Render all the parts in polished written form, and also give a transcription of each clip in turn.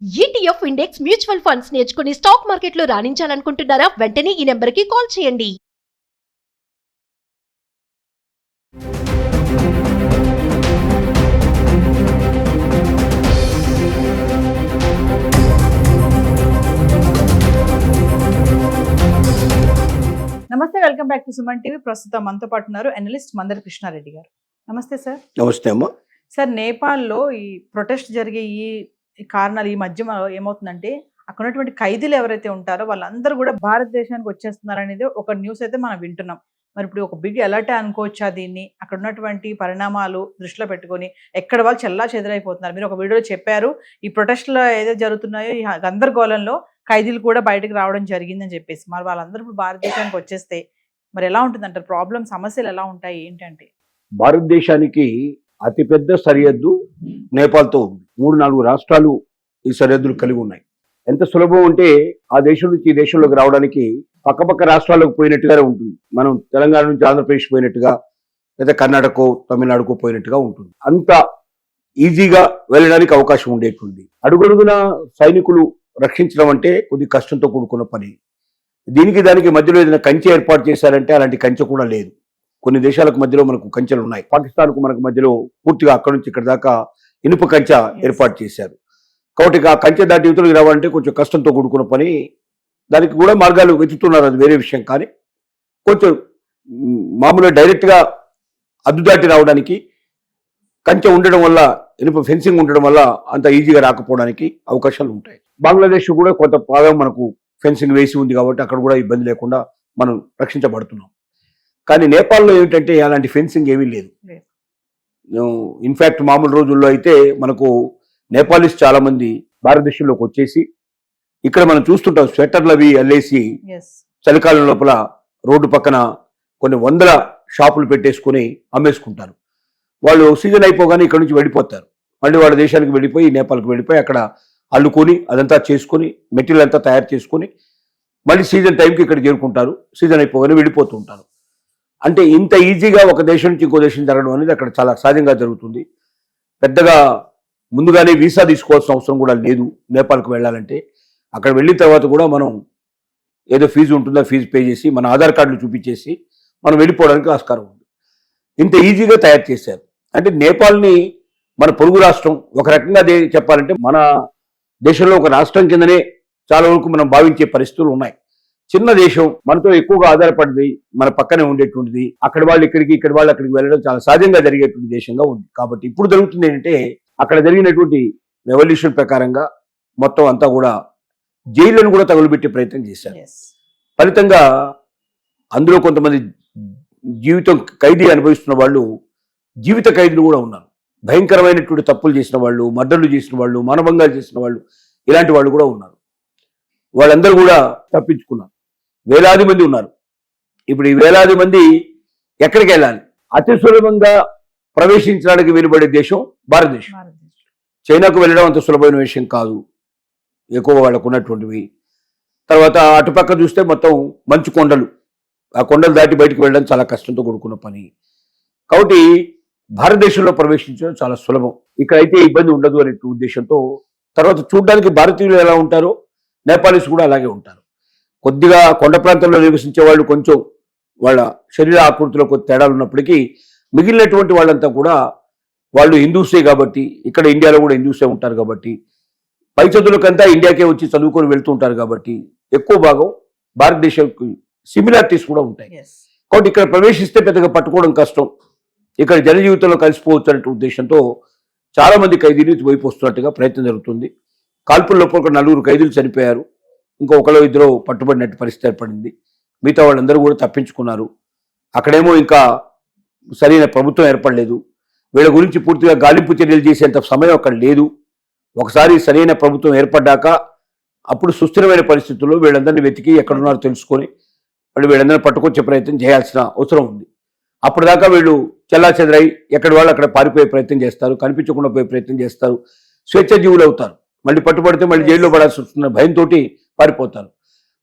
ETF index mutual funds నేర్చుకుని stock మార్కెట్లో రాణించాలనుకుంటున్నారా? వెంటనే ఈ నెంబర్కి కాల్ చేయండి. నమస్తే, welcome back to Suman TV. ప్రస్తుతం మనతో పాటు ఉన్నారు అనలిస్ట్ మందరి కృష్ణారెడ్డి గారు. నమస్తే సార్. నమస్తే అమ్మా. సార్, నేపాల్లో ఈ ప్రొటెస్ట్ జరిగే ఈ కారణాలు ఈ మధ్య ఏమవుతుందంటే అక్కడ ఉన్నటువంటి ఖైదీలు ఎవరైతే ఉంటారో వాళ్ళందరూ కూడా భారతదేశానికి వచ్చేస్తున్నారు అనేది ఒక న్యూస్ అయితే మనం వింటున్నాం. మరి ఇప్పుడు ఒక బిగ్ అలర్ట్ అనుకోవచ్చా దీన్ని? అక్కడ ఉన్నటువంటి పరిణామాలు దృష్టిలో పెట్టుకొని ఎక్కడ వాళ్ళు చెల్లా చెదరైపోతున్నారు. మీరు ఒక వీడియోలో చెప్పారు, ఈ ప్రొటెస్ట్లో ఏదైతే జరుగుతున్నాయో ఈ గందరగోళంలో ఖైదీలు కూడా బయటకు రావడం జరిగిందని చెప్పేసి, మరి వాళ్ళందరూ ఇప్పుడు భారతదేశానికి వచ్చేస్తే మరి ఎలా ఉంటుంది అంటారు? ప్రాబ్లం, సమస్యలు ఎలా ఉంటాయి ఏంటంటే? భారతదేశానికి అతిపెద్ద సరిహద్దు నేపాల్తో ఉంది. 3-4 రాష్ట్రాలు ఈ సరిహద్దులు కలిగి ఉన్నాయి. ఎంత సులభం అంటే ఆ దేశం నుంచి ఈ దేశంలోకి రావడానికి పక్కపక్క రాష్ట్రాలకు పోయినట్టుగానే ఉంటుంది. మనం తెలంగాణ నుంచి ఆంధ్రప్రదేశ్ పోయినట్టుగా లేదా కర్ణాటక తమిళనాడుకు పోయినట్టుగా ఉంటుంది. అంత ఈజీగా వెళ్ళడానికి అవకాశం ఉండేటువంటి అడుగడుగున సైనికులు రక్షించడం అంటే కొద్ది కష్టంతో కూడుకున్న పని. దానికి మధ్యలో ఏదైనా కంచె ఏర్పాటు చేశారంటే అలాంటి కంచె కూడా లేదు. కొన్ని దేశాలకు మధ్యలో మనకు కంచెలు ఉన్నాయి. పాకిస్తాన్కు మనకు మధ్యలో పూర్తిగా అక్కడి నుంచి ఇక్కడ దాకా ఇనుప కంచె ఏర్పాటు చేశారు. కాబట్టి ఆ కంచె దాటి యువతలకు రావాలంటే కొంచెం కష్టంతో కూడుకున్న పని. దానికి కూడా మార్గాలు వెతుకుతున్నారు, అది వేరే విషయం. కానీ కొంచెం మామూలుగా డైరెక్ట్గా అద్దు దాటి రావడానికి కంచె ఉండడం వల్ల, ఇనుప ఫెన్సింగ్ ఉండడం వల్ల అంత ఈజీగా రాకపోవడానికి అవకాశాలు ఉంటాయి. బంగ్లాదేశ్ కూడా కొంత భాగం మనకు ఫెన్సింగ్ వేసి ఉంది కాబట్టి అక్కడ కూడా ఇబ్బంది లేకుండా మనం రక్షించబడుతున్నాం. కానీ నేపాల్లో ఏమిటంటే అలాంటి ఫెన్సింగ్ ఏమీ లేదు. ఇన్ఫ్యాక్ట్ మామూలు రోజుల్లో అయితే మనకు నేపాలీస్ చాలా మంది భారతదేశంలోకి వచ్చేసి ఇక్కడ మనం చూస్తుంటాం, స్వెటర్లు అవి అల్లేసి చలికాలం లోపల రోడ్డు పక్కన కొన్ని వందల షాపులు పెట్టేసుకుని అమ్మేసుకుంటారు. వాళ్ళు సీజన్ అయిపోగానే ఇక్కడ నుంచి వెళ్ళిపోతారు. మళ్ళీ వాళ్ళ దేశానికి వెళ్ళిపోయి నేపాల్కి వెళ్ళిపోయి అక్కడ అల్లుకొని అదంతా చేసుకుని మెటీరియల్ అంతా తయారు చేసుకుని మళ్ళీ సీజన్ టైంకి ఇక్కడ చేరుకుంటారు. సీజన్ అయిపోగానే వెళ్ళిపోతూ ఉంటారు. అంటే ఇంత ఈజీగా ఒక దేశం నుంచి ఇంకో దేశం జరగడం అనేది అక్కడ చాలా సహజంగా జరుగుతుంది. పెద్దగా ముందుగానే వీసా తీసుకోవాల్సిన అవసరం కూడా లేదు నేపాల్కి వెళ్ళాలంటే. అక్కడ వెళ్ళిన తర్వాత కూడా మనం ఏదో ఫీజు ఉంటుందో ఫీజు పే చేసి మన ఆధార్ కార్డులు చూపించేసి మనం వెళ్ళిపోవడానికి ఆస్కారం ఉంది. ఇంత ఈజీగా తయారు చేశారు. అంటే నేపాల్ని మన పొరుగు రాష్ట్రం, ఒక రకంగా చెప్పాలంటే మన దేశంలో ఒక రాష్ట్రం కిందనే చాలా వరకు మనం భావించే పరిస్థితులు ఉన్నాయి. చిన్న దేశం, మనతో ఎక్కువగా ఆధారపడింది, మన పక్కనే ఉండేటువంటిది. అక్కడ వాళ్ళు ఇక్కడికి, ఇక్కడ వాళ్ళు అక్కడికి వెళ్ళడం చాలా సహజంగా జరిగేటువంటి దేశంగా ఉంది. కాబట్టి ఇప్పుడు జరుగుతుంది ఏంటంటే అక్కడ జరిగినటువంటి రెవల్యూషన్ ప్రకారంగా మొత్తం అంతా కూడా జైళ్లను కూడా తగులుబెట్టే ప్రయత్నం చేశారు. ఫలితంగా అందులో కొంతమంది జీవితం ఖైదీ అనుభవిస్తున్న వాళ్ళు జీవిత ఖైదీలు కూడా ఉన్నారు. భయంకరమైనటువంటి తప్పులు చేసిన వాళ్ళు, మర్డర్లు చేసిన వాళ్ళు, మానభంగాలు చేసిన వాళ్ళు, ఇలాంటి వాళ్ళు కూడా ఉన్నారు. వాళ్ళందరూ కూడా తప్పించుకున్నారు. వేలాది మంది ఉన్నారు. ఇప్పుడు ఈ వేలాది మంది ఎక్కడికి వెళ్ళాలి? అతి సులభంగా ప్రవేశించడానికి వెలువడే దేశం భారతదేశం. చైనాకు వెళ్ళడం అంత సులభమైన విషయం కాదు, ఎక్కువ వాళ్ళకు ఉన్నటువంటివి. తర్వాత అటుపక్క చూస్తే మొత్తం మంచు కొండలు, ఆ కొండలు దాటి బయటకు వెళ్ళడం చాలా కష్టంతో కూడుకున్న పని. కాబట్టి భారతదేశంలో ప్రవేశించడం చాలా సులభం. ఇక్కడైతే ఇబ్బంది ఉండదు అనే ఉద్దేశంతో, తర్వాత చూడడానికి భారతీయులు ఎలా ఉంటారో నేపాలీస్ కూడా అలాగే ఉంటారు. కొద్దిగా కొండ ప్రాంతంలో నివసించే వాళ్ళు కొంచెం వాళ్ళ శరీర ఆకృతిలో కొద్ది తేడాలు ఉన్నప్పటికీ మిగిలినటువంటి వాళ్ళంతా కూడా వాళ్ళు హిందూసే కాబట్టి, ఇక్కడ ఇండియాలో కూడా హిందూసే ఉంటారు కాబట్టి, పై చదువులకంతా ఇండియాకే వచ్చి చదువుకొని వెళ్తూ ఉంటారు కాబట్టి ఎక్కువ భాగం భారతదేశానికి సిమిలారిటీస్ కూడా ఉంటాయి. కాబట్టి ఇక్కడ ప్రవేశిస్తే పెద్దగా పట్టుకోవడం కష్టం, ఇక్కడ జనజీవితంలో కలిసిపోవచ్చు అనే ఉద్దేశంతో చాలా మంది ఖైదీలు వైపు వస్తున్నట్టుగా ప్రయత్నం జరుగుతుంది. కాల్పుల్లో ఒక 4 ఖైదీలు చనిపోయారు. ఇంకా ఒకరో ఇద్దరు పట్టుబడినట్టు పరిస్థితి ఏర్పడింది. మిగతా వాళ్ళందరూ కూడా తప్పించుకున్నారు. అక్కడేమో ఇంకా సరైన ప్రభుత్వం ఏర్పడలేదు. వీళ్ళ గురించి పూర్తిగా గాలింపు చర్యలు చేసేంత సమయం అక్కడ లేదు. ఒకసారి సరైన ప్రభుత్వం ఏర్పడ్డాక అప్పుడు సుస్థిరమైన పరిస్థితుల్లో వీళ్ళందరినీ వెతికి ఎక్కడున్నారో తెలుసుకొని వాళ్ళు వీళ్ళందరినీ పట్టుకొచ్చే ప్రయత్నం చేయాల్సిన అవసరం ఉంది. అప్పటిదాకా వీళ్ళు చెల్లాచెదరై ఎక్కడి వాళ్ళు అక్కడ పారిపోయే ప్రయత్నం చేస్తారు, కనిపించకుండా పోయే ప్రయత్నం చేస్తారు, స్వేచ్ఛ జీవులు అవుతారు. మళ్ళీ పట్టుబడితే మళ్ళీ జైల్లో పడాల్సి వస్తున్న భయంతో పారిపోతారు.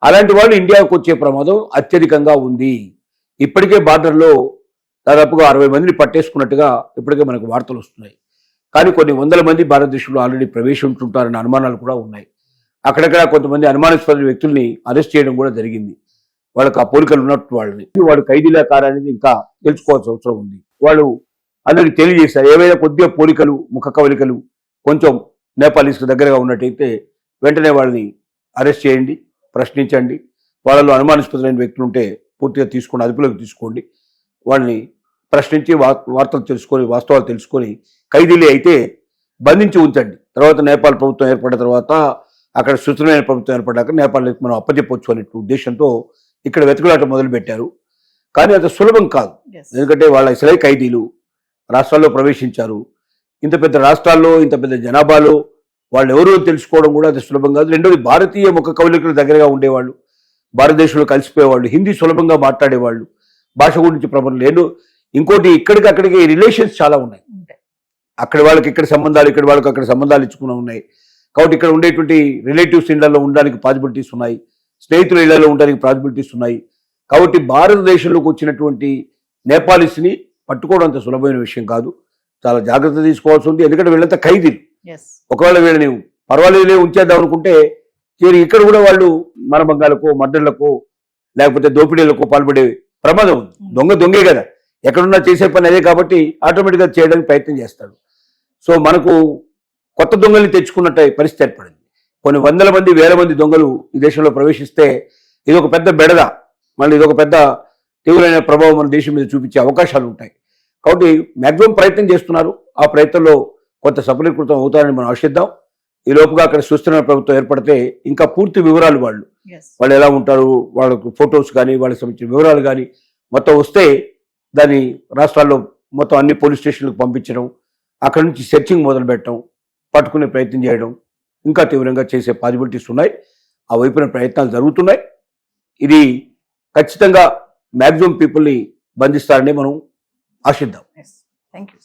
అలాంటి వాళ్ళు ఇండియాకు వచ్చే ప్రమాదం అత్యధికంగా ఉంది. ఇప్పటికే బార్డర్లో దాదాపుగా 60 మందిని పట్టేసుకున్నట్టుగా ఇప్పటికే మనకు వార్తలు వస్తున్నాయి. కానీ కొన్ని వందల మంది భారతదేశంలో ఆల్రెడీ ప్రవేశించుంటారనే అనుమానాలు కూడా ఉన్నాయి. అక్కడక్కడ కొంతమంది అనుమానాస్పద వ్యక్తుల్ని అరెస్ట్ చేయడం కూడా జరిగింది. వాళ్ళకి ఆ పోలికలు ఉన్నట్టు వాళ్ళు ఖైదీల కారనేది ఇంకా తెలుసుకోవాల్సిన అవసరం ఉంది. వాళ్ళు అందరికి తెలియజేశారు, ఏవైనా కొద్దిగా పోలికలు ముఖ కవలికలు కొంచెం నేపాలీస్కి దగ్గరగా ఉన్నట్టయితే వెంటనే వాళ్ళని అరెస్ట్ చేయండి, ప్రశ్నించండి. వాళ్ళలో అనుమానాస్పదమైన వ్యక్తులు ఉంటే పూర్తిగా తీసుకొని అదుపులోకి తీసుకోండి. వాళ్ళని ప్రశ్నించి వార్తలు తెలుసుకొని వాస్తవాలు తెలుసుకొని ఖైదీలే అయితే బంధించి ఉంచండి. తర్వాత నేపాల్ ప్రభుత్వం ఏర్పడిన తర్వాత అక్కడ సుస్థిరమైన ప్రభుత్వం ఏర్పడ్డాక నేపాల్కి మనం అప్పచెప్పొచ్చు అనే ఉద్దేశంతో ఇక్కడ వెతుకులాట మొదలు పెట్టారు. కానీ అది సులభం కాదు. ఎందుకంటే వాళ్ళ ఇసలై ఖైదీలు రాష్ట్రాల్లో ప్రవేశించారు. ఇంత పెద్ద రాష్ట్రాల్లో ఇంత పెద్ద జనాభాలో వాళ్ళు ఎవరో తెలుసుకోవడం కూడా అది సులభం కాదు. రెండోది భారతీయ ముఖ కవలికలు దగ్గరగా ఉండేవాళ్ళు, భారతదేశంలో కలిసిపోయేవాళ్ళు, హిందీ సులభంగా మాట్లాడేవాళ్ళు, భాష గురించి ప్రబలం లేదు. ఇంకోటి ఇక్కడికి అక్కడికి రిలేషన్స్ చాలా ఉన్నాయి. అక్కడ వాళ్ళకి ఇక్కడ సంబంధాలు, ఇక్కడ వాళ్ళకి అక్కడ సంబంధాలు ఇచ్చుకుని ఉన్నాయి. కాబట్టి ఇక్కడ ఉండేటువంటి రిలేటివ్స్ ఇళ్లలో ఉండడానికి పాసిబిలిటీస్ ఉన్నాయి, స్నేహితుల ఇళ్లలో ఉండడానికి పాసిబిలిటీస్ ఉన్నాయి. కాబట్టి భారతదేశంలోకి వచ్చినటువంటి నేపాలీస్ని పట్టుకోవడం అంత సులభమైన విషయం కాదు. చాలా జాగ్రత్త తీసుకోవాల్సి ఉంది. ఎందుకంటే వీళ్ళంతా ఖైదీలు. ఒకవేళ వీళ్ళని పర్వాలేదులే ఉంచేద్దాం అనుకుంటే ఇక్కడ కూడా వాళ్ళు మనభంగాలకు, మర్డర్లకు, లేకపోతే దోపిడీలకు పాల్పడే ప్రమాదం ఉంది. దొంగే కదా, ఎక్కడున్నా చేసే పని అదే కాబట్టి ఆటోమేటిక్గా చేయడానికి ప్రయత్నం చేస్తాడు. సో మనకు కొత్త దొంగల్ని తెచ్చుకున్నట్టు పరిస్థితి ఏర్పడింది. కొన్ని వందల మంది, వేల మంది దొంగలు ఈ దేశంలో ప్రవేశిస్తే ఇది ఒక పెద్ద బెడద, మళ్ళీ ఇది ఒక పెద్ద తీవ్రమైన ప్రభావం మన దేశం మీద చూపించే అవకాశాలు ఉంటాయి. కాబట్టి మ్యాక్సిమం ప్రయత్నం చేస్తున్నారు. ఆ ప్రయత్నంలో కొంత సఫలీకృతం అవుతారని మనం ఆశిద్దాం. ఈ లోపుగా అక్కడ సుస్థిరమైన ప్రభుత్వం ఏర్పడితే ఇంకా పూర్తి వివరాలు వాళ్ళు ఎలా ఉంటారు, వాళ్ళకు ఫొటోస్ కానీ వాళ్ళకి సంబంధించిన వివరాలు కానీ మొత్తం వస్తే దాన్ని రాష్ట్రాల్లో మొత్తం అన్ని పోలీస్ స్టేషన్లకు పంపించడం, అక్కడి నుంచి సెర్చింగ్ మొదలు పెట్టడం, పట్టుకునే ప్రయత్నం చేయడం ఇంకా తీవ్రంగా చేసే పాసిబిలిటీస్ ఉన్నాయి. ఆ వైపున ప్రయత్నాలు జరుగుతున్నాయి. ఇది ఖచ్చితంగా మ్యాక్సిమం పీపుల్ని బంధిస్తారని మనం ఆశిద్దాం. Thank you.